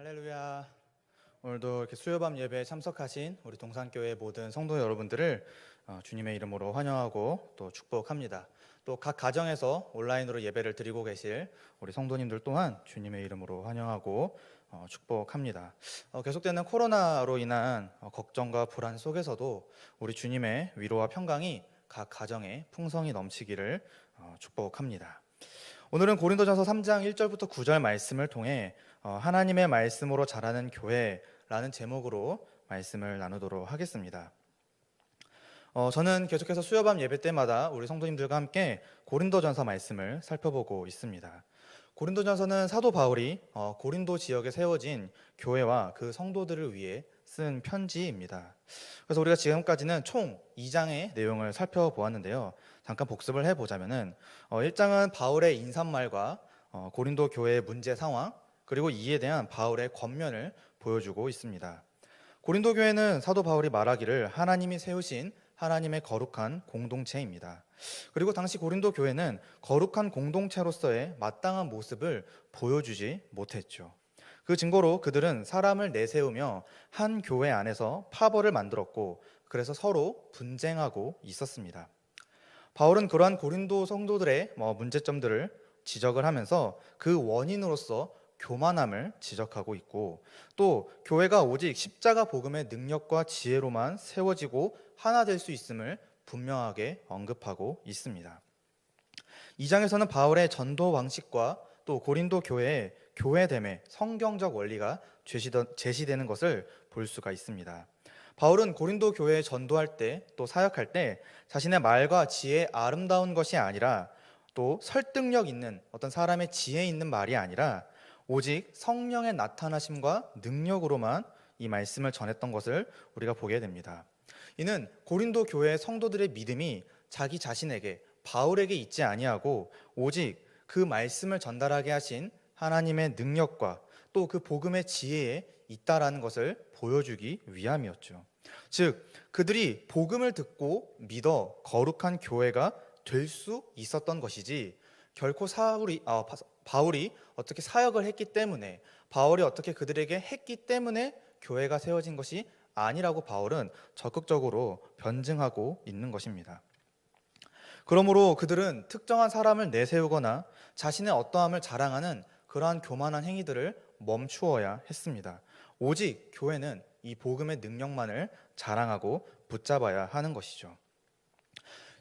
할렐루야. 오늘도 이렇게 수요밤 예배에 참석하신 우리 동산교회 모든 성도 여러분들을 주님의 이름으로 환영하고 또 축복합니다. 또 각 가정에서 온라인으로 예배를 드리고 계실 우리 성도님들 또한 주님의 이름으로 환영하고 축복합니다. 계속되는 코로나로 인한 걱정과 불안 속에서도 우리 주님의 위로와 평강이 각 가정에 풍성히 넘치기를 축복합니다. 오늘은 고린도전서 3장 1절부터 9절 말씀을 통해 하나님의 말씀으로 자라는 교회라는 제목으로 말씀을 나누도록 하겠습니다. 저는 계속해서 수요밤 예배 때마다 우리 성도님들과 함께 고린도전서 말씀을 살펴보고 있습니다. 고린도전서는 사도 바울이 고린도 지역에 세워진 교회와 그 성도들을 위해 쓴 편지입니다. 그래서 우리가 지금까지는 총 2장의 내용을 살펴보았는데요. 잠깐 복습을 해보자면은 1장은 바울의 인사말과 고린도 교회의 문제 상황, 그리고 이에 대한 바울의 권면을 보여주고 있습니다. 고린도 교회는 사도 바울이 말하기를 하나님이 세우신 하나님의 거룩한 공동체입니다. 그리고 당시 고린도 교회는 거룩한 공동체로서의 마땅한 모습을 보여주지 못했죠. 그 증거로 그들은 사람을 내세우며 한 교회 안에서 파벌을 만들었고, 그래서 서로 분쟁하고 있었습니다. 바울은 그러한 고린도 성도들의 문제점들을 지적을 하면서 그 원인으로서 교만함을 지적하고 있고, 또 교회가 오직 십자가 복음의 능력과 지혜로만 세워지고 하나 될 수 있음을 분명하게 언급하고 있습니다. 2장에서는 바울의 전도 방식과 또 고린도 교회의 교회됨의 성경적 원리가 제시되는 것을 볼 수가 있습니다. 바울은 고린도 교회에 전도할 때 또 사역할 때 자신의 말과 지혜의 아름다운 것이 아니라 또 설득력 있는 어떤 사람의 지혜 있는 말이 아니라 오직 성령의 나타나심과 능력으로만 이 말씀을 전했던 것을 우리가 보게 됩니다. 이는 고린도 교회의 성도들의 믿음이 자기 자신에게 바울에게 있지 아니하고 오직 그 말씀을 전달하게 하신 하나님의 능력과 또 그 복음의 지혜에 있다라는 것을 보여주기 위함이었죠. 즉 그들이 복음을 듣고 믿어 거룩한 교회가 될 수 있었던 것이지, 결코 바울이 어떻게 사역을 했기 때문에, 바울이 어떻게 그들에게 했기 때문에 교회가 세워진 것이 아니라고 바울은 적극적으로 변증하고 있는 것입니다. 그러므로 그들은 특정한 사람을 내세우거나 자신의 어떠함을 자랑하는 그러한 교만한 행위들을 멈추어야 했습니다. 오직 교회는 이 복음의 능력만을 자랑하고 붙잡아야 하는 것이죠.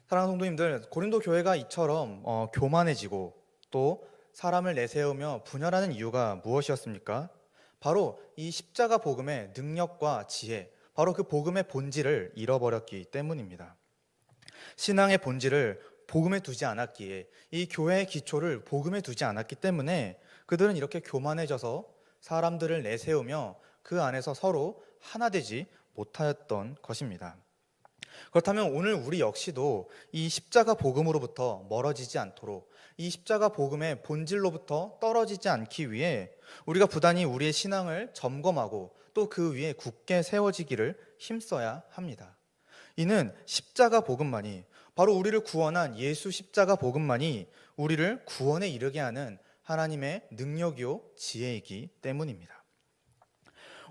사랑하는 성도님들, 고린도 교회가 이처럼 교만해지고 또 사람을 내세우며 분열하는 이유가 무엇이었습니까? 바로 이 십자가 복음의 능력과 지혜, 바로 그 복음의 본질을 잃어버렸기 때문입니다. 신앙의 본질을 복음에 두지 않았기에, 이 교회의 기초를 복음에 두지 않았기 때문에 그들은 이렇게 교만해져서 사람들을 내세우며 그 안에서 서로 하나 되지 못하였던 것입니다. 그렇다면 오늘 우리 역시도 이 십자가 복음으로부터 멀어지지 않도록, 이 십자가 복음의 본질로부터 떨어지지 않기 위해 우리가 부단히 우리의 신앙을 점검하고 또 그 위에 굳게 세워지기를 힘써야 합니다. 이는 십자가 복음만이, 바로 우리를 구원한 예수 십자가 복음만이 우리를 구원에 이르게 하는 하나님의 능력이요 지혜이기 때문입니다.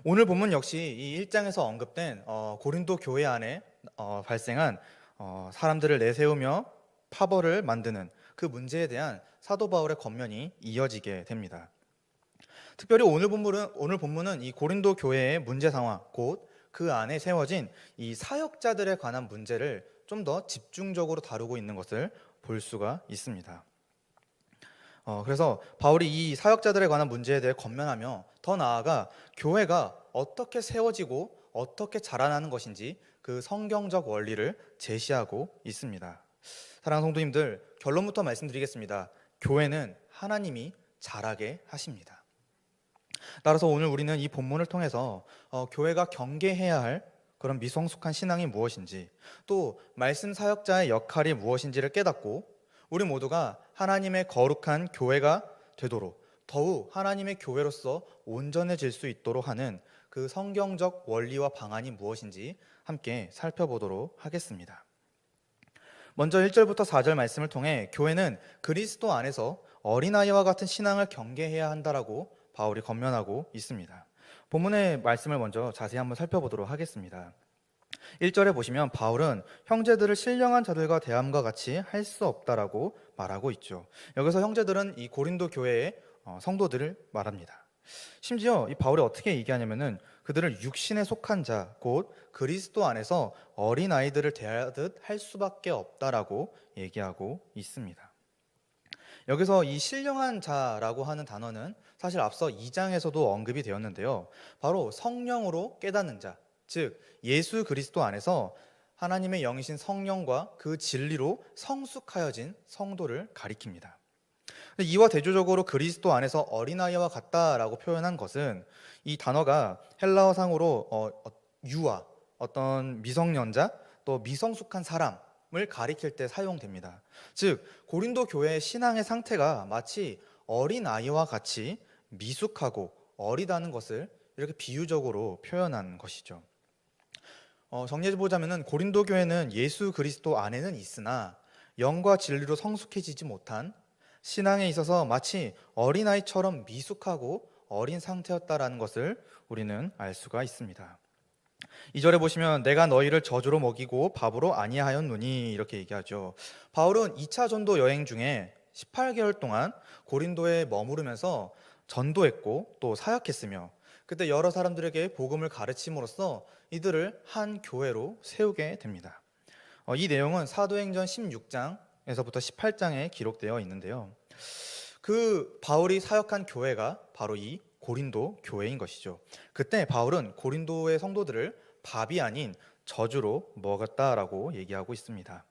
오늘 본문 역시 이 1장에서 언급된 고린도 교회 안에 발생한 사람들을 내세우며 파벌을 만드는 그 문제에 대한 사도 바울의 권면이 이어지게 됩니다. 특별히 오늘 본문은 이 고린도 교회의 문제 상황, 곧 그 안에 세워진 이 사역자들에 관한 문제를 좀 더 집중적으로 다루고 있는 것을 볼 수가 있습니다. 그래서 바울이 이 사역자들에 관한 문제에 대해 권면하며 더 나아가 교회가 어떻게 세워지고 어떻게 자라나는 것인지 그 성경적 원리를 제시하고 있습니다. 사랑하는 성도님들, 결론부터 말씀드리겠습니다. 교회는 하나님이 자라게 하십니다. 따라서 오늘 우리는 이 본문을 통해서 교회가 경계해야 할 그런 미성숙한 신앙이 무엇인지, 또 말씀 사역자의 역할이 무엇인지를 깨닫고 우리 모두가 하나님의 거룩한 교회가 되도록, 더욱 하나님의 교회로서 온전해질 수 있도록 하는 그 성경적 원리와 방안이 무엇인지 함께 살펴보도록 하겠습니다. 먼저 1절부터 4절 말씀을 통해 교회는 그리스도 안에서 어린아이와 같은 신앙을 경계해야 한다라고 바울이 권면하고 있습니다. 본문의 말씀을 먼저 자세히 한번 살펴보도록 하겠습니다. 1절에 보시면 바울은 형제들을 신령한 자들과 대함과 같이 할 수 없다라고 말하고 있죠. 여기서 형제들은 이 고린도 교회의 성도들을 말합니다. 심지어 이 바울이 어떻게 얘기하냐면은 그들을 육신에 속한 자, 곧 그리스도 안에서 어린 아이들을 대하듯 할 수밖에 없다라고 얘기하고 있습니다. 여기서 이 신령한 자라고 하는 단어는 사실 앞서 2장에서도 언급이 되었는데요. 바로 성령으로 깨닫는 자, 즉 예수 그리스도 안에서 하나님의 영이신 성령과 그 진리로 성숙하여진 성도를 가리킵니다. 이와 대조적으로 그리스도 안에서 어린아이와 같다라고 표현한 것은 이 단어가 헬라어상으로 유아, 어떤 미성년자, 또 미성숙한 사람을 가리킬 때 사용됩니다. 즉 고린도 교회의 신앙의 상태가 마치 어린아이와 같이 미숙하고 어리다는 것을 이렇게 비유적으로 표현한 것이죠. 정리해 보자면은 고린도 교회는 예수 그리스도 안에는 있으나 영과 진리로 성숙해지지 못한 신앙에 있어서 마치 어린아이처럼 미숙하고 어린 상태였다라는 것을 우리는 알 수가 있습니다. 2절에 보시면 내가 너희를 저주로 먹이고 밥으로 아니하였노니 이렇게 얘기하죠. 바울은 2차 전도 여행 중에 18개월 동안 고린도에 머무르면서 전도했고 또 사역했으며 그때 여러 사람들에게 복음을 가르침으로써 이들을 한 교회로 세우게 됩니다. 이 내용은 사도행전 16장에서부터 18장에 기록되어 있는데요. 그 바울이 사역한 교회가 바로 이 고린도 교회인 것이죠. 그때 바울은 고린도의 성도들을 밥이 아닌 저주로 먹었다라고 얘기하고 있습니다.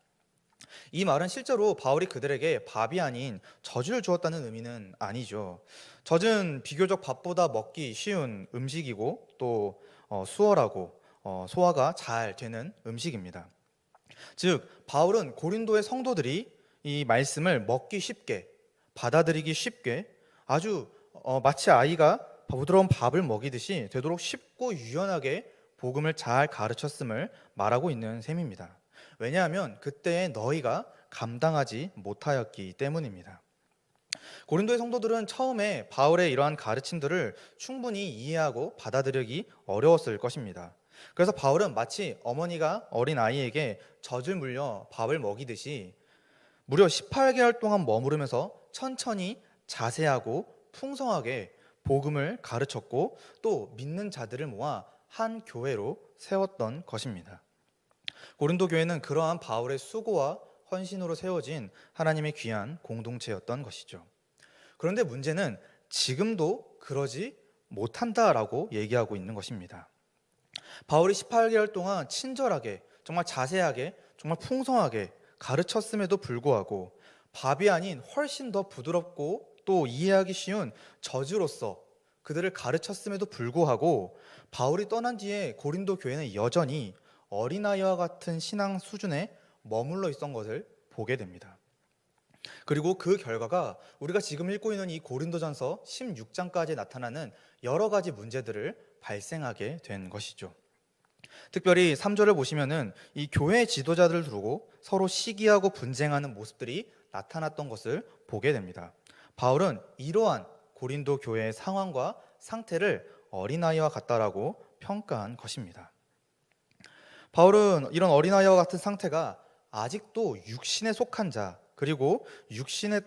이 말은 실제로 바울이 그들에게 밥이 아닌 저주를 주었다는 의미는 아니죠. 젖은 비교적 밥보다 먹기 쉬운 음식이고 또 수월하고 소화가 잘 되는 음식입니다. 즉 바울은 고린도의 성도들이 이 말씀을 먹기 쉽게 받아들이기 쉽게 아주 마치 아이가 부드러운 밥을 먹이듯이 되도록 쉽고 유연하게 복음을 잘 가르쳤음을 말하고 있는 셈입니다. 왜냐하면 그때의 너희가 감당하지 못하였기 때문입니다. 고린도의 성도들은 처음에 바울의 이러한 가르침들을 충분히 이해하고 받아들이기 어려웠을 것입니다. 그래서 바울은 마치 어머니가 어린 아이에게 젖을 물려 밥을 먹이듯이 무려 18개월 동안 머무르면서 천천히 자세하고 풍성하게 복음을 가르쳤고 또 믿는 자들을 모아 한 교회로 세웠던 것입니다. 고린도 교회는 그러한 바울의 수고와 헌신으로 세워진 하나님의 귀한 공동체였던 것이죠. 그런데 문제는 지금도 그러지 못한다라고 얘기하고 있는 것입니다. 바울이 18개월 동안 친절하게, 정말 자세하게, 정말 풍성하게 가르쳤음에도 불구하고 밥이 아닌 훨씬 더 부드럽고 또 이해하기 쉬운 저주로서 그들을 가르쳤음에도 불구하고 바울이 떠난 뒤에 고린도 교회는 여전히 어린아이와 같은 신앙 수준에 머물러 있던 것을 보게 됩니다. 그리고 그 결과가 우리가 지금 읽고 있는 이 고린도전서 16장까지 나타나는 여러 가지 문제들을 발생하게 된 것이죠. 특별히 3절을 보시면은 이 교회 지도자들을 두고 서로 시기하고 분쟁하는 모습들이 나타났던 것을 보게 됩니다. 바울은 이러한 고린도 교회의 상황과 상태를 어린아이와 같다라고 평가한 것입니다. 바울은 이런 어린아이와 같은 상태가 아직도 육신에 속한 자, 그리고 육신에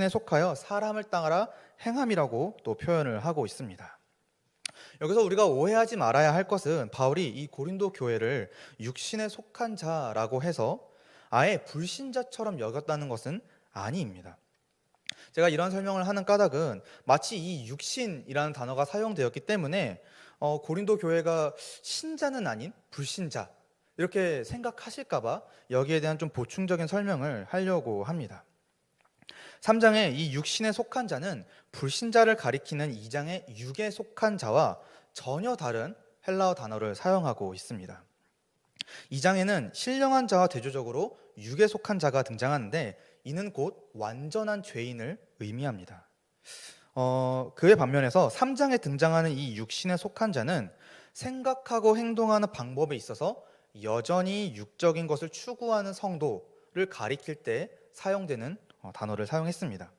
속하여 사람을 따라 행함이라고 또 표현을 하고 있습니다. 여기서 우리가 오해하지 말아야 할 것은 바울이 이 고린도 교회를 육신에 속한 자라고 해서 아예 불신자처럼 여겼다는 것은 아니입니다. 제가 이런 설명을 하는 까닭은 마치 이 육신이라는 단어가 사용되었기 때문에 고린도 교회가 신자는 아닌 불신자 이렇게 생각하실까봐 여기에 대한 좀 보충적인 설명을 하려고 합니다. 3장에 이 육신에 속한 자는 불신자를 가리키는 2장의 육에 속한 자와 전혀 다른 헬라어 단어를 사용하고 있습니다. 2장에는 신령한 자와 대조적으로 육에 속한 자가 등장하는데 이는 곧 완전한 죄인을 의미합니다. 그의 반면에서 3장에 등장하는 이 육신에 속한 자는 생각하고 행동하는 방법에 있어서 여전히 육적인 것을 추구하는 성도를 가리킬 때 사용되는 단어를 사용했습니다.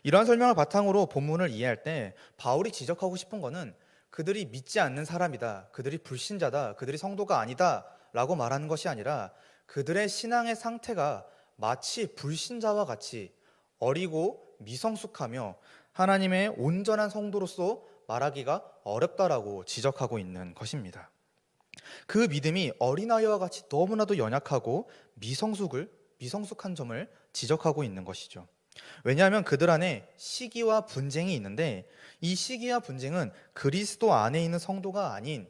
이러한 설명을 바탕으로 본문을 이해할 때 바울이 지적하고 싶은 거는 그들이 믿지 않는 사람이다, 그들이 불신자다, 그들이 성도가 아니다 라고 말하는 것이 아니라 그들의 신앙의 상태가 마치 불신자와 같이 어리고 미성숙하며 하나님의 온전한 성도로서 말하기가 어렵다라고 지적하고 있는 것입니다. 그 믿음이 어린아이와 같이 너무나도 연약하고 미성숙한 점을 지적하고 있는 것이죠. 왜냐하면 그들 안에 시기와 분쟁이 있는데 이 시기와 분쟁은 그리스도 안에 있는 성도가 아닌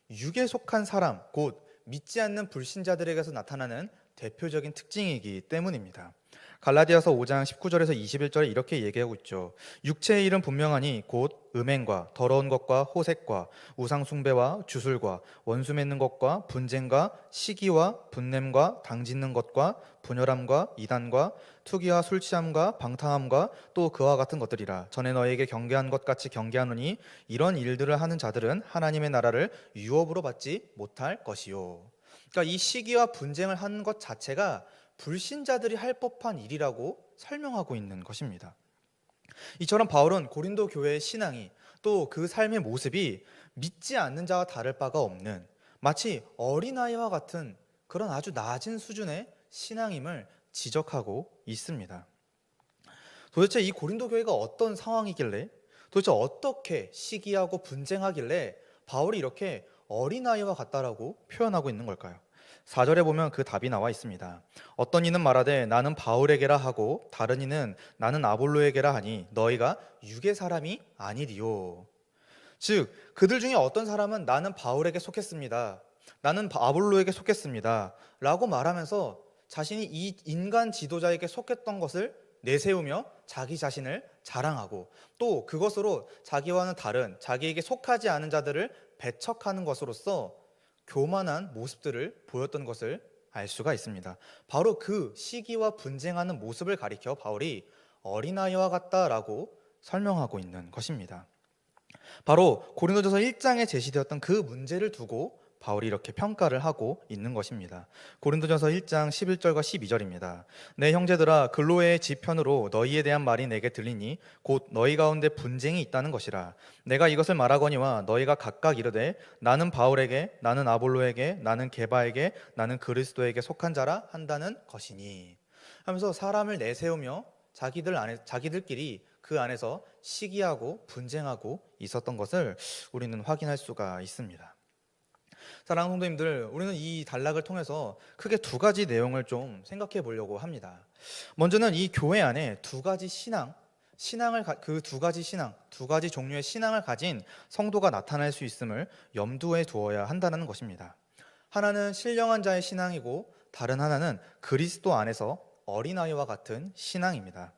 육에 속한 사람, 곧 믿지 않는 불신자들에게서 나타나는 대표적인 특징이기 때문입니다. 갈라디아서 5장 19절에서 21절에 이렇게 얘기하고 있죠. 육체의 일은 분명하니 곧 음행과 더러운 것과 호색과 우상 숭배와 주술과 원수 맺는 것과 분쟁과 시기와 분냄과 당짓는 것과 분열함과 이단과 투기와 술 취함과 방탕함과 또 그와 같은 것들이라. 전에 너에게 경계한 것 같이 경계하노니 이런 일들을 하는 자들은 하나님의 나라를 유업으로 받지 못할 것이요. 그러니까 이 시기와 분쟁을 하는 것 자체가 불신자들이 할 법한 일이라고 설명하고 있는 것입니다. 이처럼 바울은 고린도 교회의 신앙이 또 그 삶의 모습이 믿지 않는 자와 다를 바가 없는 마치 어린아이와 같은 그런 아주 낮은 수준의 신앙임을 지적하고 있습니다. 도대체 이 고린도 교회가 어떤 상황이길래, 도대체 어떻게 시기하고 분쟁하길래 바울이 이렇게 어린아이와 같다라고 표현하고 있는 걸까요? 4절에 보면 그 답이 나와 있습니다. 어떤 이는 말하되 나는 바울에게라 하고 다른 이는 나는 아볼로에게라 하니 너희가 육의 사람이 아니리요. 즉 그들 중에 어떤 사람은 나는 바울에게 속했습니다, 나는 아볼로에게 속했습니다 라고 말하면서 자신이 이 인간 지도자에게 속했던 것을 내세우며 자기 자신을 자랑하고 또 그것으로 자기와는 다른 자기에게 속하지 않은 자들을 배척하는 것으로서 교만한 모습들을 보였던 것을 알 수가 있습니다. 바로 그 시기와 분쟁하는 모습을 가리켜 바울이 어린아이와 같다라고 설명하고 있는 것입니다. 바로 고린도전서 1장에 제시되었던 그 문제를 두고 바울이 이렇게 평가를 하고 있는 것입니다. 고린도전서 1장 11절과 12절입니다. 내 형제들아 글로의 지편으로 너희에 대한 말이 내게 들리니 곧 너희 가운데 분쟁이 있다는 것이라. 내가 이것을 말하거니와 너희가 각각 이르되 나는 바울에게 나는 아볼로에게 나는 게바에게 나는 그리스도에게 속한 자라 한다는 것이니 하면서 사람을 내세우며 자기들끼리 그 안에서 시기하고 분쟁하고 있었던 것을 우리는 확인할 수가 있습니다. 사랑하는 성도님들, 우리는 이 단락을 통해서 크게 두 가지 내용을 좀 생각해 보려고 합니다. 먼저는 이 교회 안에 두 가지 두 가지 종류의 신앙을 가진 성도가 나타날 수 있음을 염두에 두어야 한다는 것입니다. 하나는 신령한 자의 신앙이고 다른 하나는 그리스도 안에서 어린아이와 같은 신앙입니다.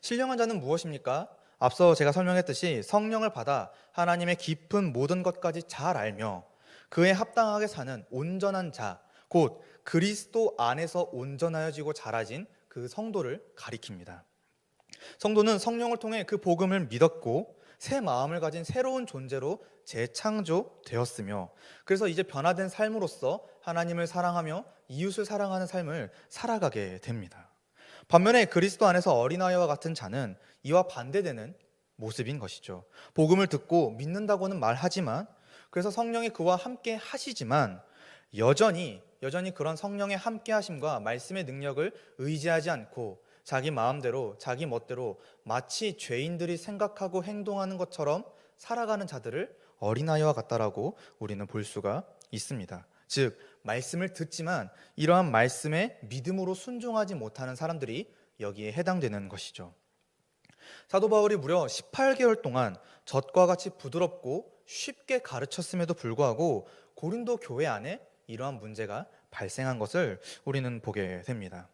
신령한 자는 무엇입니까? 앞서 제가 설명했듯이 성령을 받아 하나님의 깊은 모든 것까지 잘 알며 그에 합당하게 사는 온전한 자, 곧 그리스도 안에서 온전하여지고 자라진 그 성도를 가리킵니다. 성도는 성령을 통해 그 복음을 믿었고 새 마음을 가진 새로운 존재로 재창조되었으며 그래서 이제 변화된 삶으로서 하나님을 사랑하며 이웃을 사랑하는 삶을 살아가게 됩니다. 반면에 그리스도 안에서 어린아이와 같은 자는 이와 반대되는 모습인 것이죠. 복음을 듣고 믿는다고는 말하지만 그래서 성령이 그와 함께 하시지만 여전히 그런 성령의 함께 하심과 말씀의 능력을 의지하지 않고 자기 마음대로 자기 멋대로 마치 죄인들이 생각하고 행동하는 것처럼 살아가는 자들을 어린아이와 같다라고 우리는 볼 수가 있습니다. 즉 말씀을 듣지만 이러한 말씀에 믿음으로 순종하지 못하는 사람들이 여기에 해당되는 것이죠. 사도 바울이 무려 18개월 동안 젖과 같이 부드럽고 쉽게 가르쳤음에도 불구하고 고린도 교회 안에 이러한 문제가 발생한 것을 우리는 보게 됩니다.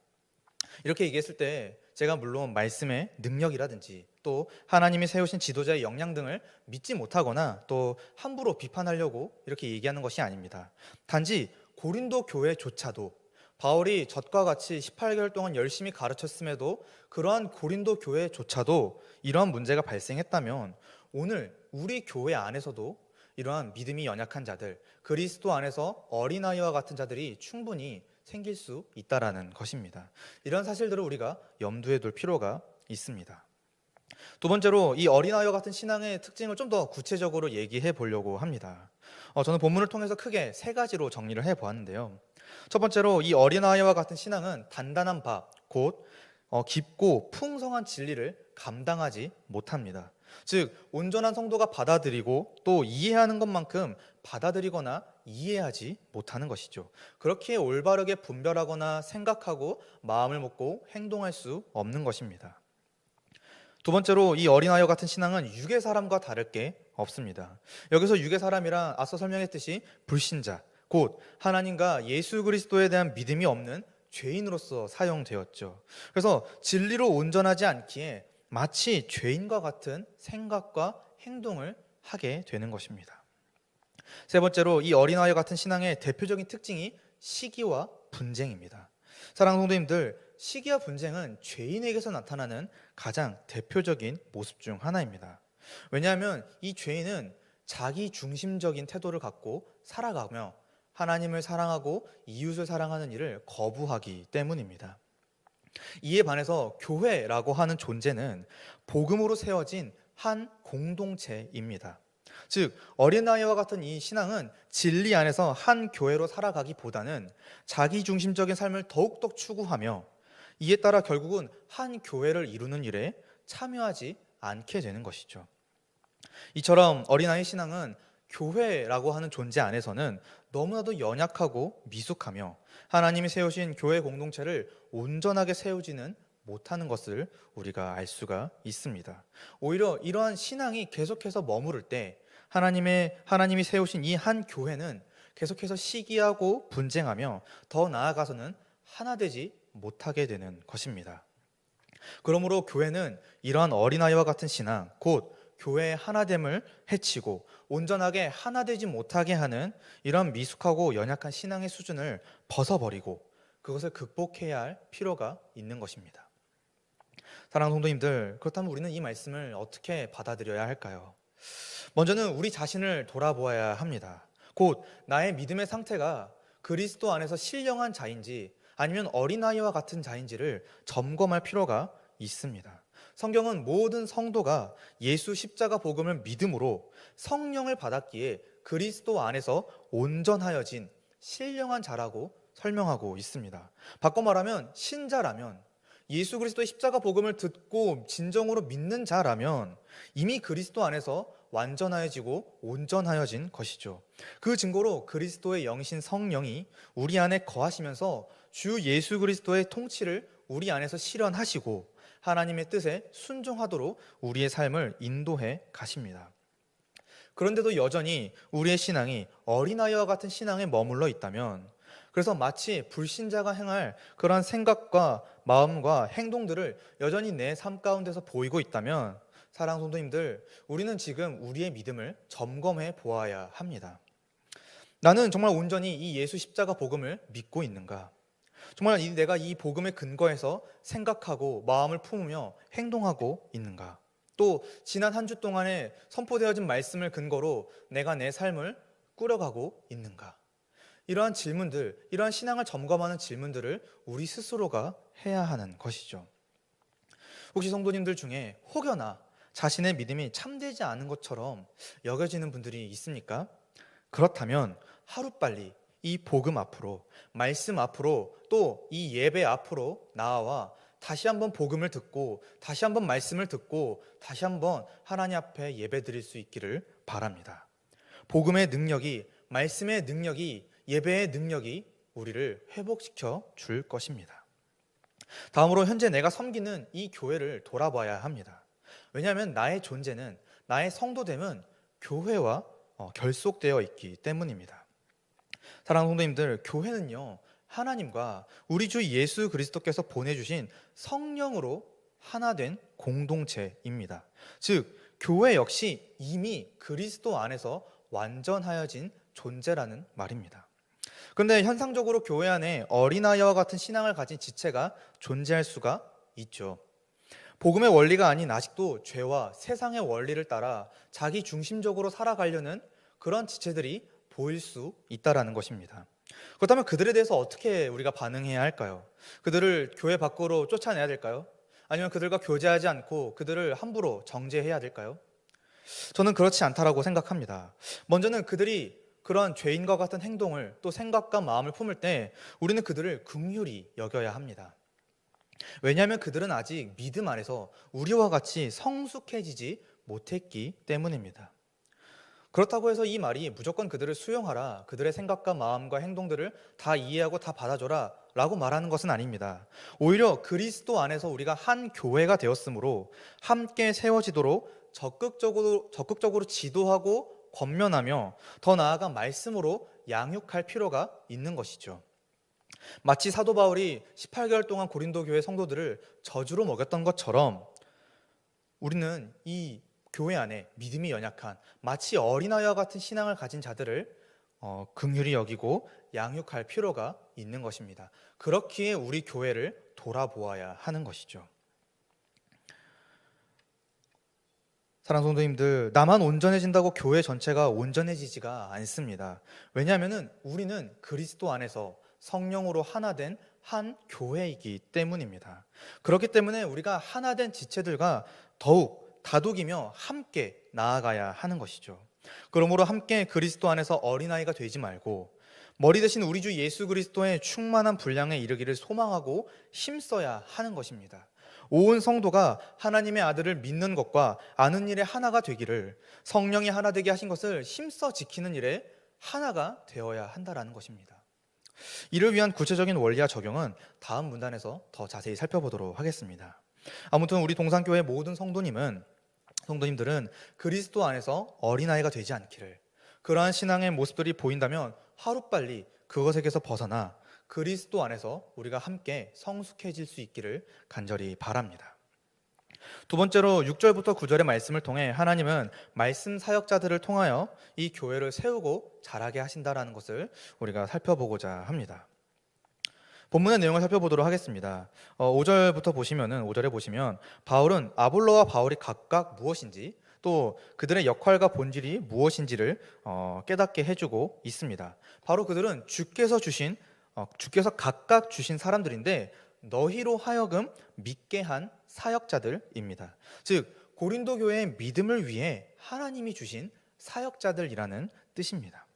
이렇게 얘기했을 때 제가 물론 말씀의 능력이라든지 또 하나님이 세우신 지도자의 역량 등을 믿지 못하거나 또 함부로 비판하려고 이렇게 얘기하는 것이 아닙니다. 단지 고린도 교회조차도 바울이 젖과 같이 18개월 동안 열심히 가르쳤음에도 그러한 고린도 교회조차도 이러한 문제가 발생했다면 오늘 우리 교회 안에서도 이러한 믿음이 연약한 자들, 그리스도 안에서 어린아이와 같은 자들이 충분히 생길 수 있다라는 것입니다. 이런 사실들을 우리가 염두에 둘 필요가 있습니다. 두 번째로 이 어린아이와 같은 신앙의 특징을 좀 더 구체적으로 얘기해 보려고 합니다. 저는 본문을 통해서 크게 세 가지로 정리를 해 보았는데요. 첫 번째로 이 어린아이와 같은 신앙은 단단한 바, 곧 깊고 풍성한 진리를 감당하지 못합니다. 즉 온전한 성도가 받아들이고 또 이해하는 것만큼 받아들이거나 이해하지 못하는 것이죠. 그렇게 올바르게 분별하거나 생각하고 마음을 먹고 행동할 수 없는 것입니다. 두 번째로 이 어린아이와 같은 신앙은 육의 사람과 다를 게 없습니다. 여기서 육의 사람이란 앞서 설명했듯이 불신자, 곧 하나님과 예수 그리스도에 대한 믿음이 없는 죄인으로서 사용되었죠. 그래서 진리로 온전하지 않기에 마치 죄인과 같은 생각과 행동을 하게 되는 것입니다. 세 번째로 이 어린아이와 같은 신앙의 대표적인 특징이 시기와 분쟁입니다. 사랑하는 성도님들, 시기와 분쟁은 죄인에게서 나타나는 가장 대표적인 모습 중 하나입니다. 왜냐하면 이 죄인은 자기 중심적인 태도를 갖고 살아가며 하나님을 사랑하고 이웃을 사랑하는 일을 거부하기 때문입니다. 이에 반해서 교회라고 하는 존재는 복음으로 세워진 한 공동체입니다. 즉 어린아이와 같은 이 신앙은 진리 안에서 한 교회로 살아가기보다는 자기중심적인 삶을 더욱더 추구하며 이에 따라 결국은 한 교회를 이루는 일에 참여하지 않게 되는 것이죠. 이처럼 어린아이 신앙은 교회라고 하는 존재 안에서는 너무나도 연약하고 미숙하며 하나님이 세우신 교회 공동체를 온전하게 세우지는 못하는 것을 우리가 알 수가 있습니다. 오히려 이러한 신앙이 계속해서 머무를 때 하나님이 세우신 이 한 교회는 계속해서 시기하고 분쟁하며 더 나아가서는 하나 되지 못하게 되는 것입니다. 그러므로 교회는 이러한 어린아이와 같은 신앙, 곧 교회의 하나됨을 해치고 온전하게 하나 되지 못하게 하는 이런 미숙하고 연약한 신앙의 수준을 벗어버리고 그것을 극복해야 할 필요가 있는 것입니다. 사랑하는 성도님들, 그렇다면 우리는 이 말씀을 어떻게 받아들여야 할까요? 먼저는 우리 자신을 돌아보아야 합니다. 곧 나의 믿음의 상태가 그리스도 안에서 신령한 자인지 아니면 어린아이와 같은 자인지를 점검할 필요가 있습니다. 성경은 모든 성도가 예수 십자가 복음을 믿음으로 성령을 받았기에 그리스도 안에서 온전하여진 신령한 자라고 설명하고 있습니다. 바꿔 말하면 신자라면, 예수 그리스도의 십자가 복음을 듣고 진정으로 믿는 자라면 이미 그리스도 안에서 완전하여지고 온전하여진 것이죠. 그 증거로 그리스도의 영신 성령이 우리 안에 거하시면서 주 예수 그리스도의 통치를 우리 안에서 실현하시고 하나님의 뜻에 순종하도록 우리의 삶을 인도해 가십니다. 그런데도 여전히 우리의 신앙이 어린아이와 같은 신앙에 머물러 있다면, 그래서 마치 불신자가 행할 그러한 생각과 마음과 행동들을 여전히 내 삶 가운데서 보이고 있다면, 사랑하는 성도님들, 우리는 지금 우리의 믿음을 점검해 보아야 합니다. 나는 정말 온전히 이 예수 십자가 복음을 믿고 있는가? 정말 내가 이 복음의 근거에서 생각하고 마음을 품으며 행동하고 있는가? 또 지난 한 주 동안에 선포되어진 말씀을 근거로 내가 내 삶을 꾸려가고 있는가? 이러한 질문들, 이러한 신앙을 점검하는 질문들을 우리 스스로가 해야 하는 것이죠. 혹시 성도님들 중에 혹여나 자신의 믿음이 참되지 않은 것처럼 여겨지는 분들이 있습니까? 그렇다면 하루빨리 이 복음 앞으로, 말씀 앞으로, 또 이 예배 앞으로 나와 다시 한번 복음을 듣고 다시 한번 말씀을 듣고 다시 한번 하나님 앞에 예배드릴 수 있기를 바랍니다. 복음의 능력이, 말씀의 능력이, 예배의 능력이 우리를 회복시켜 줄 것입니다. 다음으로 현재 내가 섬기는 이 교회를 돌아봐야 합니다. 왜냐하면 나의 존재는, 나의 성도됨은 교회와 결속되어 있기 때문입니다. 사랑하는 성도님들, 교회는요, 하나님과 우리 주 예수 그리스도께서 보내주신 성령으로 하나 된 공동체입니다. 즉 교회 역시 이미 그리스도 안에서 완전하여진 존재라는 말입니다. 그런데 현상적으로 교회 안에 어린아이와 같은 신앙을 가진 지체가 존재할 수가 있죠. 복음의 원리가 아닌 아직도 죄와 세상의 원리를 따라 자기 중심적으로 살아가려는 그런 지체들이 보일 수 있다라는 것입니다. 그렇다면 그들에 대해서 어떻게 우리가 반응해야 할까요? 그들을 교회 밖으로 쫓아내야 될까요? 아니면 그들과 교제하지 않고 그들을 함부로 정죄해야 될까요? 저는 그렇지 않다라고 생각합니다. 먼저는 그들이 그런 죄인과 같은 행동을 또 생각과 마음을 품을 때 우리는 그들을 긍휼히 여겨야 합니다. 왜냐하면 그들은 아직 믿음 안에서 우리와 같이 성숙해지지 못했기 때문입니다. 그렇다고 해서 이 말이 무조건 그들을 수용하라, 그들의 생각과 마음과 행동들을 다 이해하고 다 받아줘라 라고 말하는 것은 아닙니다. 오히려 그리스도 안에서 우리가 한 교회가 되었으므로 함께 세워지도록 적극적으로 지도하고 권면하며 더 나아가 말씀으로 양육할 필요가 있는 것이죠. 마치 사도 바울이 18개월 동안 고린도 교회 성도들을 저주로 먹였던 것처럼 우리는 이 교회 안에 믿음이 연약한 마치 어린아이와 같은 신앙을 가진 자들을 긍휼히 여기고 양육할 필요가 있는 것입니다. 그렇기에 우리 교회를 돌아보아야 하는 것이죠. 사랑하는 성도님들, 나만 온전해진다고 교회 전체가 온전해지지가 않습니다. 왜냐하면 우리는 그리스도 안에서 성령으로 하나 된 한 교회이기 때문입니다. 그렇기 때문에 우리가 하나 된 지체들과 더욱 다독이며 함께 나아가야 하는 것이죠. 그러므로 함께 그리스도 안에서 어린아이가 되지 말고 머리 대신 우리 주 예수 그리스도의 충만한 분량에 이르기를 소망하고 힘써야 하는 것입니다. 온 성도가 하나님의 아들을 믿는 것과 아는 일에 하나가 되기를, 성령이 하나 되게 하신 것을 힘써 지키는 일에 하나가 되어야 한다라는 것입니다. 이를 위한 구체적인 원리와 적용은 다음 문단에서 더 자세히 살펴보도록 하겠습니다. 아무튼 우리 동산교회 모든 성도님들은 그리스도 안에서 어린아이가 되지 않기를, 그러한 신앙의 모습들이 보인다면 하루빨리 그것에게서 벗어나 그리스도 안에서 우리가 함께 성숙해질 수 있기를 간절히 바랍니다. 두 번째로 6절부터 9절의 말씀을 통해 하나님은 말씀 사역자들을 통하여 이 교회를 세우고 자라게 하신다라는 것을 우리가 살펴보고자 합니다. 본문의 내용을 살펴보도록 하겠습니다. 5절에 보시면 바울은 아볼로와 바울이 각각 무엇인지 또 그들의 역할과 본질이 무엇인지를 깨닫게 해주고 있습니다. 바로 그들은 주께서 각각 주신 사람들인데 너희로 하여금 믿게 한 사역자들입니다. 즉 고린도 교회의 믿음을 위해 하나님이 주신 사역자들이라는 뜻입니다.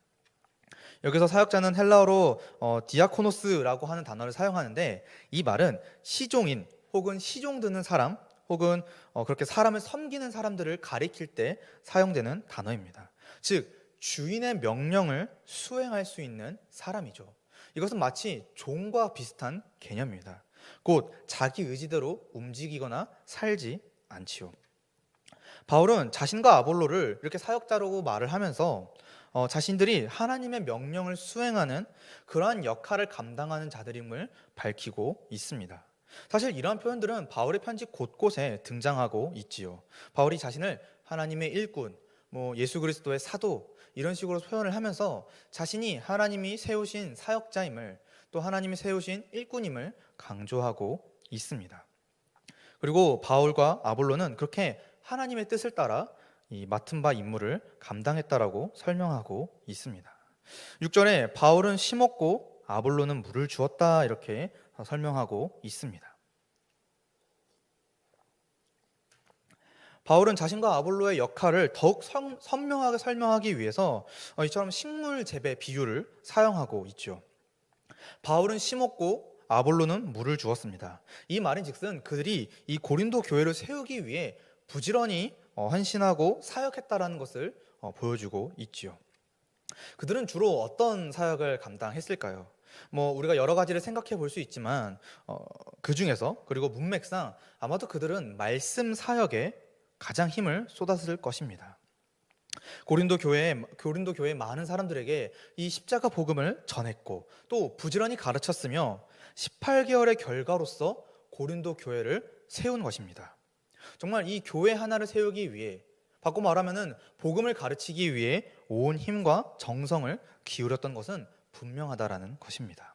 여기서 사역자는 헬라어로 디아코노스라고 하는 단어를 사용하는데 이 말은 시종인 혹은 시종 드는 사람 혹은 그렇게 사람을 섬기는 사람들을 가리킬 때 사용되는 단어입니다. 즉 주인의 명령을 수행할 수 있는 사람이죠. 이것은 마치 종과 비슷한 개념입니다. 곧 자기 의지대로 움직이거나 살지 않지요. 바울은 자신과 아볼로를 이렇게 사역자라고 말을 하면서 자신들이 하나님의 명령을 수행하는 그러한 역할을 감당하는 자들임을 밝히고 있습니다. 사실 이러한 표현들은 바울의 편지 곳곳에 등장하고 있지요. 바울이 자신을 하나님의 일꾼, 예수 그리스도의 사도 이런 식으로 표현을 하면서 자신이 하나님이 세우신 사역자임을 또 하나님이 세우신 일꾼임을 강조하고 있습니다. 그리고 바울과 아볼로는 그렇게 하나님의 뜻을 따라 이 맡은 바 임무를 감당했다라고 설명하고 있습니다. 6절에 바울은 심었고 아볼로는 물을 주었다 이렇게 설명하고 있습니다. 바울은 자신과 아볼로의 역할을 더욱 선명하게 설명하기 위해서 이처럼 식물 재배 비유를 사용하고 있죠. 바울은 심었고 아볼로는 물을 주었습니다. 이 말인즉슨 그들이 이 고린도 교회를 세우기 위해 부지런히 헌신하고 사역했다라는 것을 보여주고 있지요. 그들은 주로 어떤 사역을 감당했을까요? 우리가 여러 가지를 생각해 볼 수 있지만 그 중에서 그리고 문맥상 아마도 그들은 말씀 사역에 가장 힘을 쏟았을 것입니다. 고린도 교회 많은 사람들에게 이 십자가 복음을 전했고 또 부지런히 가르쳤으며 18개월의 결과로서 고린도 교회를 세운 것입니다. 정말 이 교회 하나를 세우기 위해 바꿔 말하면은 복음을 가르치기 위해 온 힘과 정성을 기울였던 것은 분명하다라는 것입니다.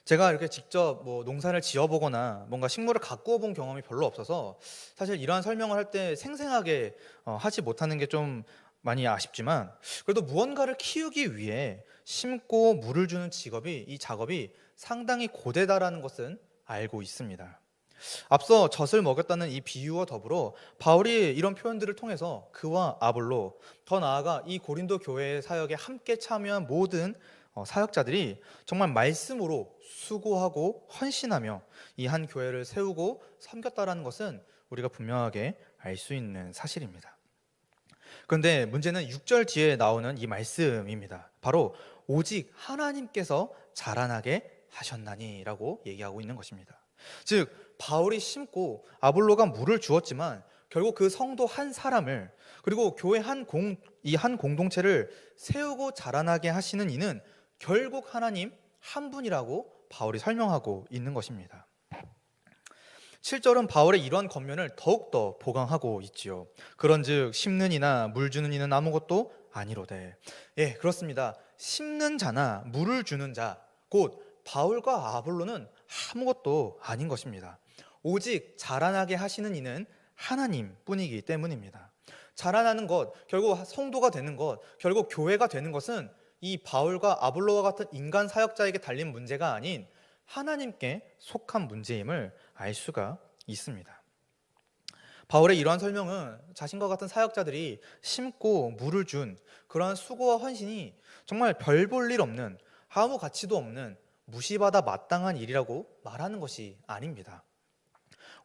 제가 이렇게 직접 농사를 지어보거나 뭔가 식물을 가꾸어 본 경험이 별로 없어서 사실 이러한 설명을 할 때 생생하게 하지 못하는 게 좀 많이 아쉽지만 그래도 무언가를 키우기 위해 심고 물을 주는 이 작업이 상당히 고되다라는 것은 알고 있습니다. 앞서 젖을 먹였다는 이 비유와 더불어 바울이 이런 표현들을 통해서 그와 아볼로, 더 나아가 이 고린도 교회의 사역에 함께 참여한 모든 사역자들이 정말 말씀으로 수고하고 헌신하며 이 한 교회를 세우고 섬겼다라는 것은 우리가 분명하게 알 수 있는 사실입니다. 그런데 문제는 6절 뒤에 나오는 이 말씀입니다. 바로 오직 하나님께서 자라나게 하셨나니라고 얘기하고 있는 것입니다. 즉 바울이 심고 아볼로가 물을 주었지만 결국 그 성도 한 사람을, 그리고 교회 이 한 공동체를 세우고 자라나게 하시는 이는 결국 하나님 한 분이라고 바울이 설명하고 있는 것입니다. 7절은 바울의 이러한 겉면을 더욱더 보강하고 있지요. 그런즉 심는 이나 물 주는 이는 아무것도 아니로되. 예, 그렇습니다. 심는 자나 물을 주는 자, 곧 바울과 아볼로는 아무것도 아닌 것입니다. 오직 자라나게 하시는 이는 하나님 뿐이기 때문입니다. 자라나는 것, 결국 성도가 되는 것, 결국 교회가 되는 것은 이 바울과 아볼로와 같은 인간 사역자에게 달린 문제가 아닌 하나님께 속한 문제임을 알 수가 있습니다. 바울의 이러한 설명은 자신과 같은 사역자들이 심고 물을 준 그러한 수고와 헌신이 정말 별 볼 일 없는, 아무 가치도 없는, 무시받아 마땅한 일이라고 말하는 것이 아닙니다.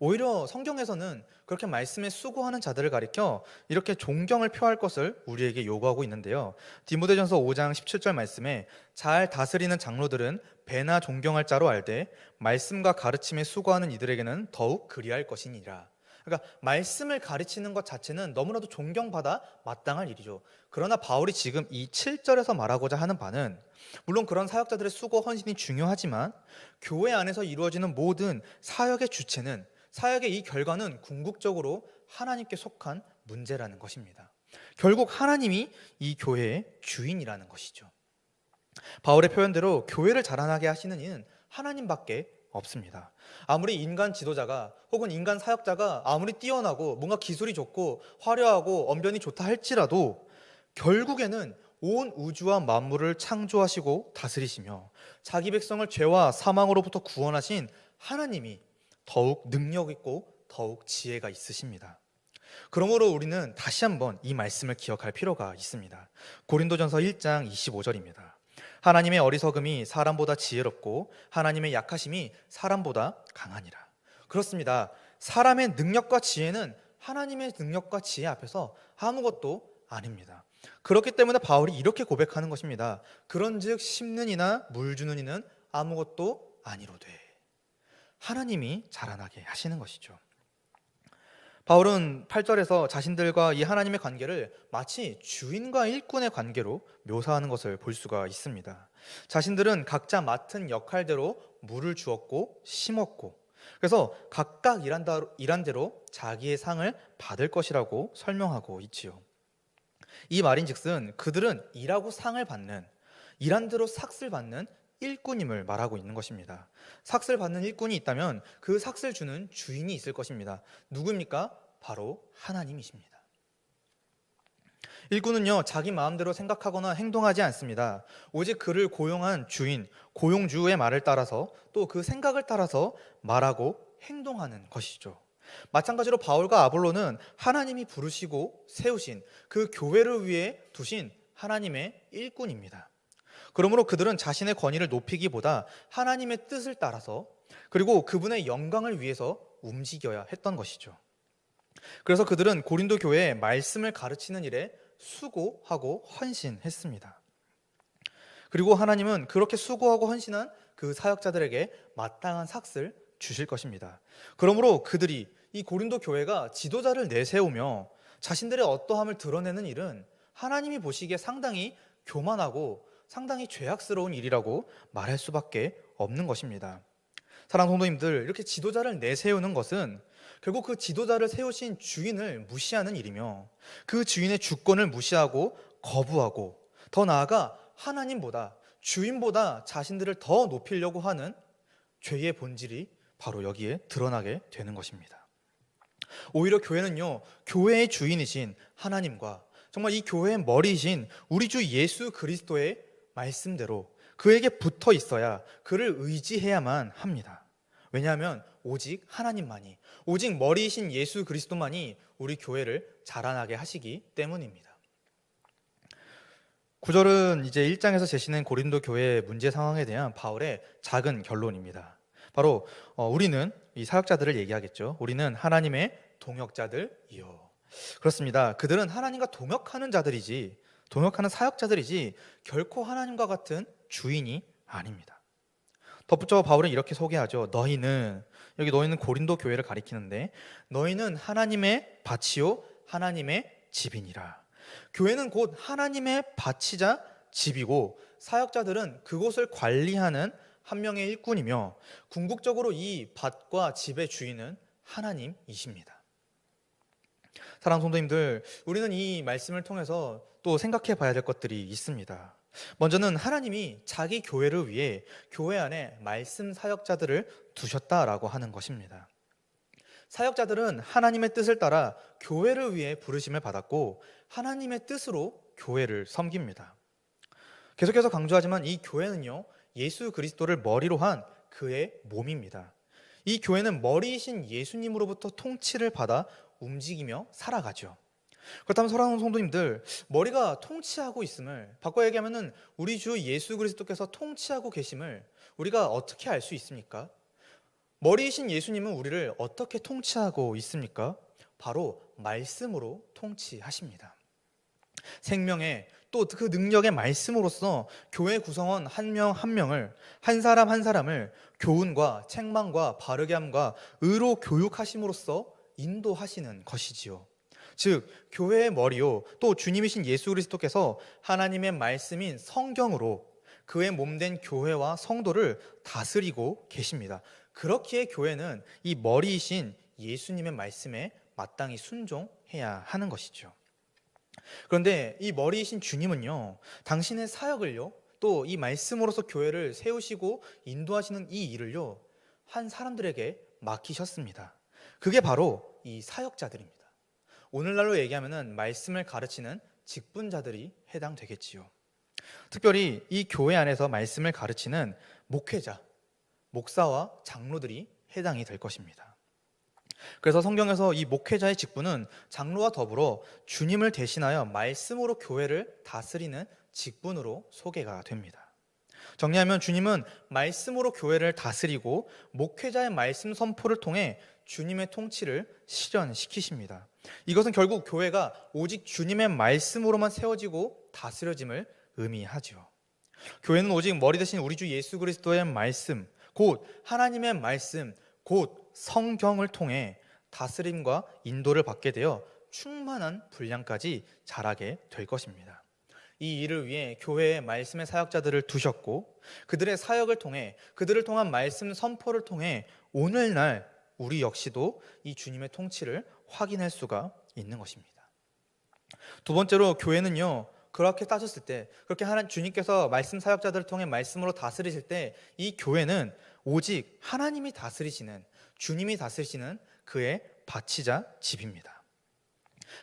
오히려 성경에서는 그렇게 말씀에 수고하는 자들을 가리켜 이렇게 존경을 표할 것을 우리에게 요구하고 있는데요. 디모데전서 5장 17절 말씀에 잘 다스리는 장로들은 배나 존경할 자로 알되 말씀과 가르침에 수고하는 이들에게는 더욱 그리할 것이니라. 그러니까 말씀을 가르치는 것 자체는 너무나도 존경받아 마땅할 일이죠. 그러나 바울이 지금 이 7절에서 말하고자 하는 바는, 물론 그런 사역자들의 수고 헌신이 중요하지만 교회 안에서 이루어지는 모든 사역의 주체는, 사역의 이 결과는 궁극적으로 하나님께 속한 문제라는 것입니다. 결국 하나님이 이 교회의 주인이라는 것이죠. 바울의 표현대로 교회를 자라나게 하시는 이는 하나님밖에 없습니다. 아무리 인간 지도자가 혹은 인간 사역자가 아무리 뛰어나고 뭔가 기술이 좋고 화려하고 언변이 좋다 할지라도 결국에는 온 우주와 만물을 창조하시고 다스리시며 자기 백성을 죄와 사망으로부터 구원하신 하나님이 더욱 능력 있고 더욱 지혜가 있으십니다. 그러므로 우리는 다시 한번 이 말씀을 기억할 필요가 있습니다. 고린도전서 1장 25절입니다. 하나님의 어리석음이 사람보다 지혜롭고 하나님의 약하심이 사람보다 강하니라. 그렇습니다. 사람의 능력과 지혜는 하나님의 능력과 지혜 앞에서 아무것도 아닙니다. 그렇기 때문에 바울이 이렇게 고백하는 것입니다. 그런즉 심는 이나 물 주는 이는 아무것도 아니로되. 하나님이 자라나게 하시는 것이죠. 바울은 8절에서 자신들과 이 하나님의 관계를 마치 주인과 일꾼의 관계로 묘사하는 것을 볼 수가 있습니다. 자신들은 각자 맡은 역할대로 물을 주었고 심었고, 그래서 각각 일한 대로 자기의 상을 받을 것이라고 설명하고 있지요. 이 말인즉슨 그들은 일하고 상을 받는, 일한 대로 삭슬 받는 일꾼임을 말하고 있는 것입니다. 삭슬 받는 일꾼이 있다면 그 삭슬 주는 주인이 있을 것입니다. 누구입니까? 바로 하나님이십니다. 일꾼은요, 자기 마음대로 생각하거나 행동하지 않습니다. 오직 그를 고용한 주인, 고용주의 말을 따라서 또 그 생각을 따라서 말하고 행동하는 것이죠. 마찬가지로 바울과 아볼로는 하나님이 부르시고 세우신 그 교회를 위해 두신 하나님의 일꾼입니다. 그러므로 그들은 자신의 권위를 높이기보다 하나님의 뜻을 따라서, 그리고 그분의 영광을 위해서 움직여야 했던 것이죠. 그래서 그들은 고린도 교회에 말씀을 가르치는 일에 수고하고 헌신했습니다. 그리고 하나님은 그렇게 수고하고 헌신한 그 사역자들에게 마땅한 삭을 주실 것입니다. 그러므로 그들이, 이 고린도 교회가 지도자를 내세우며 자신들의 어떠함을 드러내는 일은 하나님이 보시기에 상당히 교만하고 상당히 죄악스러운 일이라고 말할 수밖에 없는 것입니다. 사랑하는 성도님들, 이렇게 지도자를 내세우는 것은 결국 그 지도자를 세우신 주인을 무시하는 일이며 그 주인의 주권을 무시하고 거부하고, 더 나아가 하나님보다, 주인보다 자신들을 더 높이려고 하는 죄의 본질이 바로 여기에 드러나게 되는 것입니다. 오히려 교회는요, 교회의 주인이신 하나님과 정말 이 교회의 머리이신 우리 주 예수 그리스도의 말씀대로 그에게 붙어 있어야, 그를 의지해야만 합니다. 왜냐하면 오직 하나님만이, 오직 머리이신 예수 그리스도만이 우리 교회를 자라나게 하시기 때문입니다. 9절은 이제 1장에서 제시된 고린도 교회의 문제 상황에 대한 바울의 작은 결론입니다. 바로 우리는 이 사역자들을 얘기하겠죠. 우리는 하나님의 동역자들이요. 그렇습니다. 그들은 하나님과 동역하는 자들이지, 동역하는 사역자들이지 결코 하나님과 같은 주인이 아닙니다. 덧붙여 바울은 이렇게 소개하죠. 여기 너희는 고린도 교회를 가리키는데, 너희는 하나님의 밭이요 하나님의 집이니라. 교회는 곧 하나님의 밭이자 집이고, 사역자들은 그곳을 관리하는 한 명의 일꾼이며, 궁극적으로 이 밭과 집의 주인은 하나님이십니다. 사랑하는 성도님들, 우리는 이 말씀을 통해서 또 생각해 봐야 될 것들이 있습니다. 먼저는 하나님이 자기 교회를 위해 교회 안에 말씀 사역자들을 두셨다라고 하는 것입니다. 사역자들은 하나님의 뜻을 따라 교회를 위해 부르심을 받았고, 하나님의 뜻으로 교회를 섬깁니다. 계속해서 강조하지만 이 교회는요, 예수 그리스도를 머리로 한 그의 몸입니다. 이 교회는 머리이신 예수님으로부터 통치를 받아 움직이며 살아가죠. 그렇다면 사랑하는 성도님들, 머리가 통치하고 있음을, 바꿔 얘기하면 우리 주 예수 그리스도께서 통치하고 계심을 우리가 어떻게 알 수 있습니까? 머리이신 예수님은 우리를 어떻게 통치하고 있습니까? 바로 말씀으로 통치하십니다. 생명의 또 그 능력의 말씀으로써 교회 구성원 한 명 한 명을, 한 사람 한 사람을 교훈과 책망과 바르게 함과 의로 교육하심으로써 인도하시는 것이지요. 즉 교회의 머리요 또 주님이신 예수 그리스도께서 하나님의 말씀인 성경으로 그의 몸된 교회와 성도를 다스리고 계십니다. 그렇기에 교회는 이 머리이신 예수님의 말씀에 마땅히 순종해야 하는 것이죠. 그런데 이 머리이신 주님은요, 당신의 사역을요, 또 이 말씀으로서 교회를 세우시고 인도하시는 이 일을요, 한 사람들에게 맡기셨습니다. 그게 바로 이 사역자들입니다. 오늘날로 얘기하면 말씀을 가르치는 직분자들이 해당되겠지요. 특별히 이 교회 안에서 말씀을 가르치는 목회자, 목사와 장로들이 해당이 될 것입니다. 그래서 성경에서 이 목회자의 직분은 장로와 더불어 주님을 대신하여 말씀으로 교회를 다스리는 직분으로 소개가 됩니다. 정리하면 주님은 말씀으로 교회를 다스리고 목회자의 말씀 선포를 통해 주님의 통치를 실현시키십니다. 이것은 결국 교회가 오직 주님의 말씀으로만 세워지고 다스려짐을 의미하죠. 교회는 오직 머리 대신 우리 주 예수 그리스도의 말씀, 곧 하나님의 말씀, 곧 성경을 통해 다스림과 인도를 받게 되어 충만한 분량까지 자라게 될 것입니다. 이 일을 위해 교회에 말씀의 사역자들을 두셨고, 그들의 사역을 통해, 그들을 통한 말씀 선포를 통해 오늘날 우리 역시도 이 주님의 통치를 확인할 수가 있는 것입니다. 두 번째로 교회는요, 그렇게 따졌을 때, 그렇게 주님께서 말씀 사역자들을 통해 말씀으로 다스리실 때 이 교회는 오직 하나님이 다스리시는, 주님이 다스리시는 그의 밭이자 집입니다.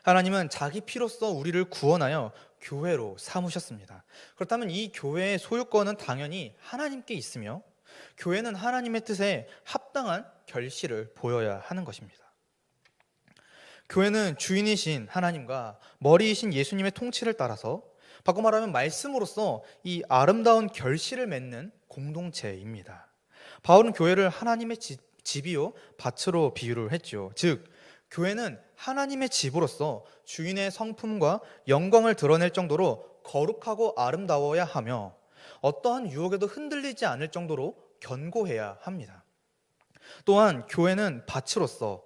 하나님은 자기 피로써 우리를 구원하여 교회로 삼으셨습니다. 그렇다면 이 교회의 소유권은 당연히 하나님께 있으며, 교회는 하나님의 뜻에 합당한 결실을 보여야 하는 것입니다. 교회는 주인이신 하나님과 머리이신 예수님의 통치를 따라서, 바꿔 말하면 말씀으로써 이 아름다운 결실을 맺는 공동체입니다. 바울은 교회를 하나님의 집이요 밭으로 비유를 했죠. 즉 교회는 하나님의 집으로서 주인의 성품과 영광을 드러낼 정도로 거룩하고 아름다워야 하며, 어떠한 유혹에도 흔들리지 않을 정도로 견고해야 합니다. 또한 교회는 밭으로서,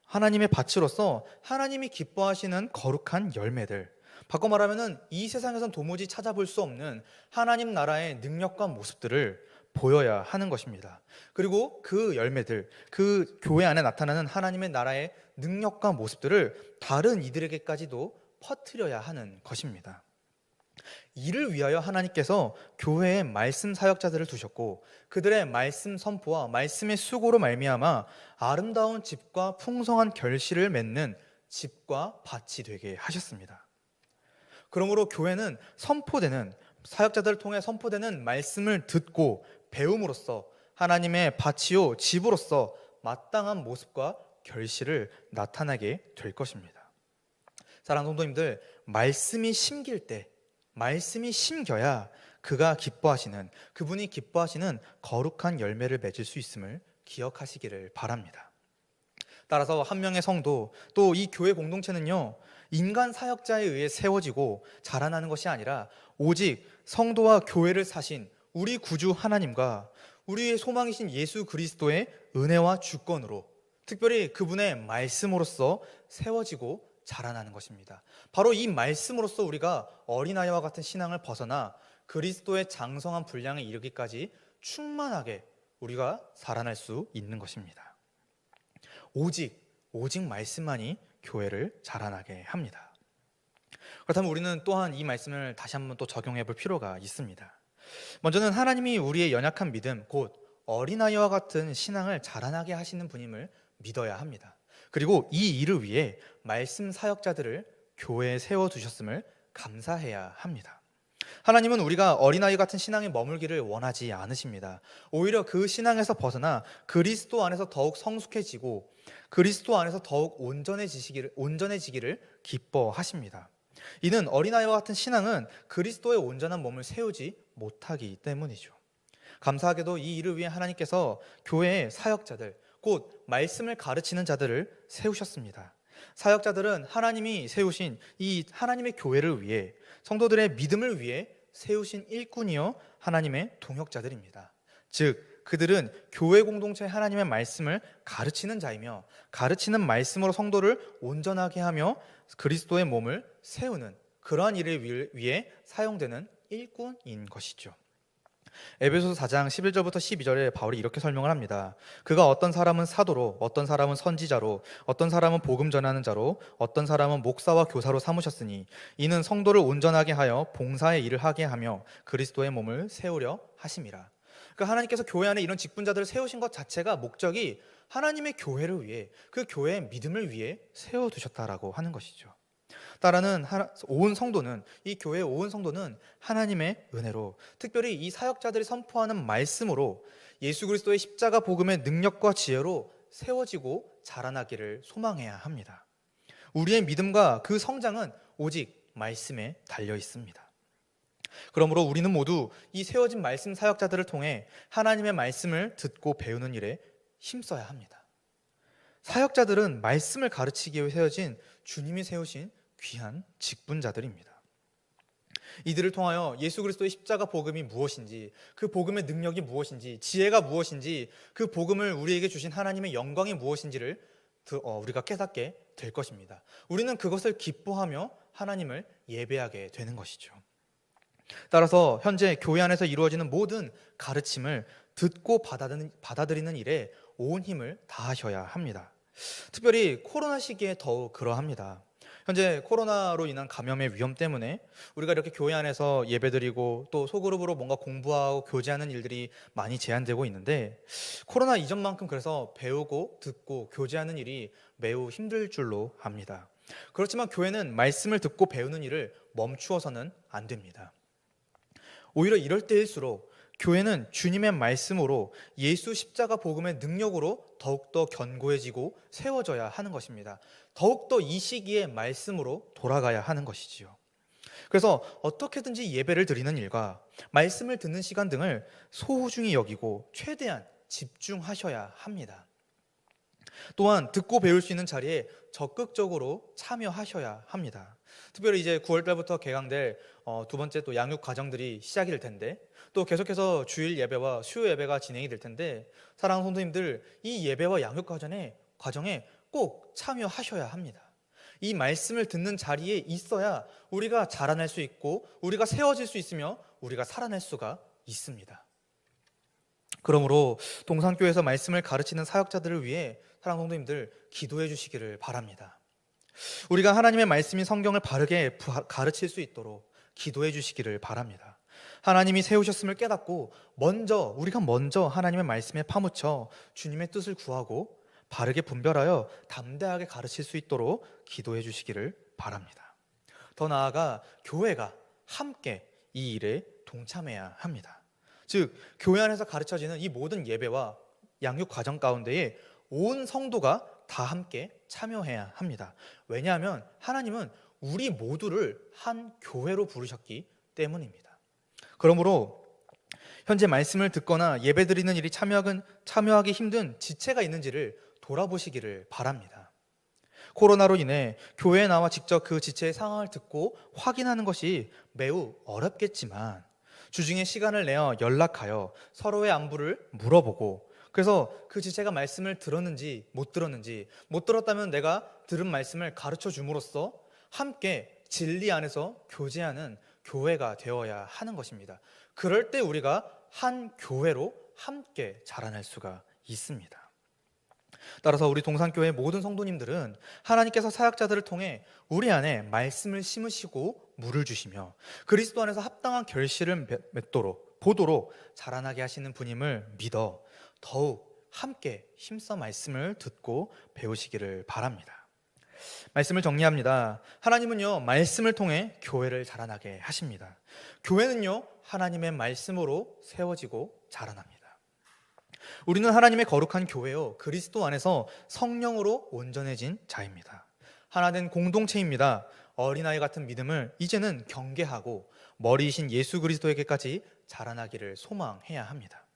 하나님의 밭으로서 하나님이 기뻐하시는 거룩한 열매들, 바꿔 말하면 이 세상에선 도무지 찾아볼 수 없는 하나님 나라의 능력과 모습들을 보여야 하는 것입니다. 그리고 그 열매들, 그 교회 안에 나타나는 하나님의 나라의 능력과 모습들을 다른 이들에게까지도 퍼뜨려야 하는 것입니다. 이를 위하여 하나님께서 교회에 말씀 사역자들을 두셨고, 그들의 말씀 선포와 말씀의 수고로 말미암아 아름다운 집과 풍성한 결실을 맺는 집과 밭이 되게 하셨습니다. 그러므로 교회는 사역자들을 통해 선포되는 말씀을 듣고 배움으로써 하나님의 밭이요 집으로서 마땅한 모습과 결실을 나타내게 될 것입니다. 사랑하는 성도님들, 말씀이 심길 때, 말씀이 심겨야 그분이 기뻐하시는 거룩한 열매를 맺을 수 있음을 기억하시기를 바랍니다. 따라서 한 명의 성도, 또 이 교회 공동체는요, 인간 사역자에 의해 세워지고 자라나는 것이 아니라 오직 성도와 교회를 사신 우리 구주 하나님과 우리의 소망이신 예수 그리스도의 은혜와 주권으로, 특별히 그분의 말씀으로써 세워지고 자라나는 것입니다. 바로 이 말씀으로써 우리가 어린아이와 같은 신앙을 벗어나 그리스도의 장성한 분량에 이르기까지 충만하게 우리가 살아날 수 있는 것입니다. 오직 말씀만이 교회를 자라나게 합니다. 그렇다면 우리는 또한 이 말씀을 다시 한번 또 적용해 볼 필요가 있습니다. 먼저는 하나님이 우리의 연약한 믿음, 곧 어린아이와 같은 신앙을 자라나게 하시는 분임을 믿어야 합니다. 그리고 이 일을 위해 말씀 사역자들을 교회에 세워두셨음을 감사해야 합니다. 하나님은 우리가 어린아이 같은 신앙에 머물기를 원하지 않으십니다. 오히려 그 신앙에서 벗어나 그리스도 안에서 더욱 성숙해지고 그리스도 안에서 더욱 온전해지기를 기뻐하십니다. 이는 어린아이와 같은 신앙은 그리스도의 온전한 몸을 세우지 못하기 때문이죠. 감사하게도 이 일을 위해 하나님께서 교회의 사역자들, 곧 말씀을 가르치는 자들을 세우셨습니다. 사역자들은 하나님이 세우신 이 하나님의 교회를 위해, 성도들의 믿음을 위해 세우신 일꾼이요 하나님의 동역자들입니다. 즉 그들은 교회 공동체의 하나님의 말씀을 가르치는 자이며, 가르치는 말씀으로 성도를 온전하게 하며 그리스도의 몸을 세우는 그러한 일을 위해 사용되는 일꾼인 것이죠. 에베소서 4장 11절부터 12절에 바울이 이렇게 설명을 합니다. 그가 어떤 사람은 사도로, 어떤 사람은 선지자로, 어떤 사람은 복음 전하는 자로, 어떤 사람은 목사와 교사로 삼으셨으니 이는 성도를 온전하게 하여 봉사의 일을 하게 하며 그리스도의 몸을 세우려 하심이라. 그러니까 하나님께서 교회 안에 이런 직분자들을 세우신 것 자체가 목적이 하나님의 교회를 위해, 그 교회의 믿음을 위해 세워두셨다라고 하는 것이죠. 따라는 온 성도는, 이 교회의 온 성도는 하나님의 은혜로, 특별히 이 사역자들이 선포하는 말씀으로 예수 그리스도의 십자가 복음의 능력과 지혜로 세워지고 자라나기를 소망해야 합니다. 우리의 믿음과 그 성장은 오직 말씀에 달려 있습니다. 그러므로 우리는 모두 이 세워진 말씀 사역자들을 통해 하나님의 말씀을 듣고 배우는 일에 힘써야 합니다. 사역자들은 말씀을 가르치기 위해 세워진 주님이 세우신 귀한 직분자들입니다. 이들을 통하여 예수 그리스도의 십자가 복음이 무엇인지, 그 복음의 능력이 무엇인지, 지혜가 무엇인지, 그 복음을 우리에게 주신 하나님의 영광이 무엇인지를 우리가 깨닫게 될 것입니다. 우리는 그것을 기뻐하며 하나님을 예배하게 되는 것이죠. 따라서 현재 교회 안에서 이루어지는 모든 가르침을 듣고 받아들이는 일에 온 힘을 다하셔야 합니다. 특별히 코로나 시기에 더욱 그러합니다. 현재 코로나로 인한 감염의 위험 때문에 우리가 이렇게 교회 안에서 예배드리고 또 소그룹으로 뭔가 공부하고 교제하는 일들이 많이 제한되고 있는데, 코로나 이전만큼 그래서 배우고 듣고 교제하는 일이 매우 힘들 줄로 압니다. 그렇지만 교회는 말씀을 듣고 배우는 일을 멈추어서는 안 됩니다. 오히려 이럴 때일수록 교회는 주님의 말씀으로, 예수 십자가 복음의 능력으로 더욱더 견고해지고 세워져야 하는 것입니다. 더욱더 이 시기에 말씀으로 돌아가야 하는 것이지요. 그래서 어떻게든지 예배를 드리는 일과 말씀을 듣는 시간 등을 소중히 여기고 최대한 집중하셔야 합니다. 또한 듣고 배울 수 있는 자리에 적극적으로 참여하셔야 합니다. 특별히 이제 9월달부터 개강될 두 번째 또 양육 과정들이 시작이 될 텐데, 또 계속해서 주일 예배와 수요 예배가 진행이 될 텐데, 사랑하는 성도님들, 이 예배와 양육 과정에 꼭 참여하셔야 합니다. 이 말씀을 듣는 자리에 있어야 우리가 자라날 수 있고 우리가 세워질 수 있으며 우리가 살아날 수가 있습니다. 그러므로 동산교회에서 말씀을 가르치는 사역자들을 위해 사랑하는 성도님들 기도해 주시기를 바랍니다. 우리가 하나님의 말씀인 성경을 바르게 가르칠 수 있도록 기도해 주시기를 바랍니다. 하나님이 세우셨음을 깨닫고 우리가 먼저 하나님의 말씀에 파묻혀 주님의 뜻을 구하고 바르게 분별하여 담대하게 가르칠 수 있도록 기도해 주시기를 바랍니다. 더 나아가 교회가 함께 이 일에 동참해야 합니다. 즉 교회 안에서 가르쳐지는 이 모든 예배와 양육 과정 가운데에 온 성도가 다 함께 참여해야 합니다. 왜냐하면 하나님은 우리 모두를 한 교회로 부르셨기 때문입니다. 그러므로 현재 말씀을 듣거나 예배드리는 일이 참여하기 힘든 지체가 있는지를 돌아보시기를 바랍니다. 코로나로 인해 교회에 나와 직접 그 지체의 상황을 듣고 확인하는 것이 매우 어렵겠지만 주중에 시간을 내어 연락하여 서로의 안부를 물어보고, 그래서 그 지체가 말씀을 들었는지 못 들었다면 내가 들은 말씀을 가르쳐 줌으로써 함께 진리 안에서 교제하는 교회가 되어야 하는 것입니다. 그럴 때 우리가 한 교회로 함께 자라날 수가 있습니다. 따라서 우리 동산교회 모든 성도님들은 하나님께서 사역자들을 통해 우리 안에 말씀을 심으시고 물을 주시며 그리스도 안에서 합당한 결실을 보도록 자라나게 하시는 분임을 믿어 더욱 함께 힘써 말씀을 듣고 배우시기를 바랍니다. 말씀을 정리합니다. 하나님은요, 말씀을 통해 교회를 자라나게 하십니다. 교회는요, 하나님의 말씀으로 세워지고 자라납니다. 우리는 하나님의 거룩한 교회요, 그리스도 안에서 성령으로 온전해진 자입니다. 하나된 공동체입니다. 어린아이 같은 믿음을 이제는 경계하고 머리이신 예수 그리스도에게까지 자라나기를 소망해야 합니다.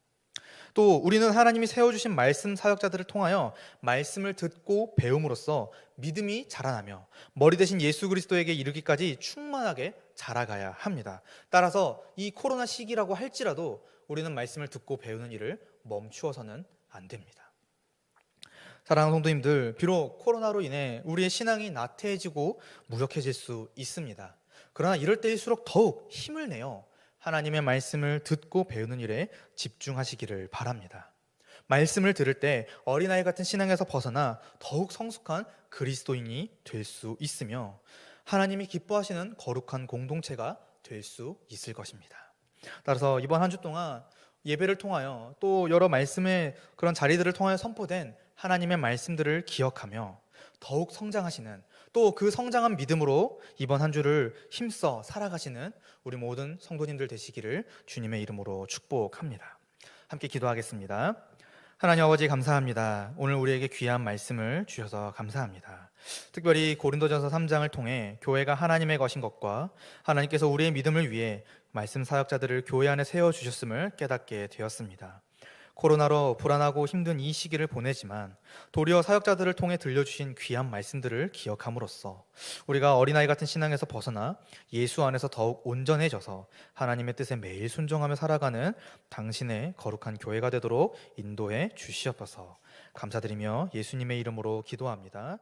또 우리는 하나님이 세워주신 말씀 사역자들을 통하여 말씀을 듣고 배움으로써 믿음이 자라나며 머리 대신 예수 그리스도에게 이르기까지 충만하게 자라가야 합니다. 따라서 이 코로나 시기라고 할지라도 우리는 말씀을 듣고 배우는 일을 멈추어서는 안 됩니다. 사랑하는 성도님들, 비록 코로나로 인해 우리의 신앙이 나태해지고 무력해질 수 있습니다. 그러나 이럴 때일수록 더욱 힘을 내어 하나님의 말씀을 듣고 배우는 일에 집중하시기를 바랍니다. 말씀을 들을 때 어린아이 같은 신앙에서 벗어나 더욱 성숙한 그리스도인이 될 수 있으며 하나님이 기뻐하시는 거룩한 공동체가 될 수 있을 것입니다. 따라서 이번 한 주 동안 예배를 통하여 또 여러 말씀의 그런 자리들을 통하여 선포된 하나님의 말씀들을 기억하며 더욱 성장하시는, 또 그 성장한 믿음으로 이번 한 주를 힘써 살아가시는 우리 모든 성도님들 되시기를 주님의 이름으로 축복합니다. 함께 기도하겠습니다. 하나님 아버지, 감사합니다. 오늘 우리에게 귀한 말씀을 주셔서 감사합니다. 특별히 고린도전서 3장을 통해 교회가 하나님의 것인 것과 하나님께서 우리의 믿음을 위해 말씀 사역자들을 교회 안에 세워주셨음을 깨닫게 되었습니다. 코로나로 불안하고 힘든 이 시기를 보내지만 도리어 사역자들을 통해 들려주신 귀한 말씀들을 기억함으로써 우리가 어린아이 같은 신앙에서 벗어나 예수 안에서 더욱 온전해져서 하나님의 뜻에 매일 순종하며 살아가는 당신의 거룩한 교회가 되도록 인도해 주시옵소서. 감사드리며 예수님의 이름으로 기도합니다.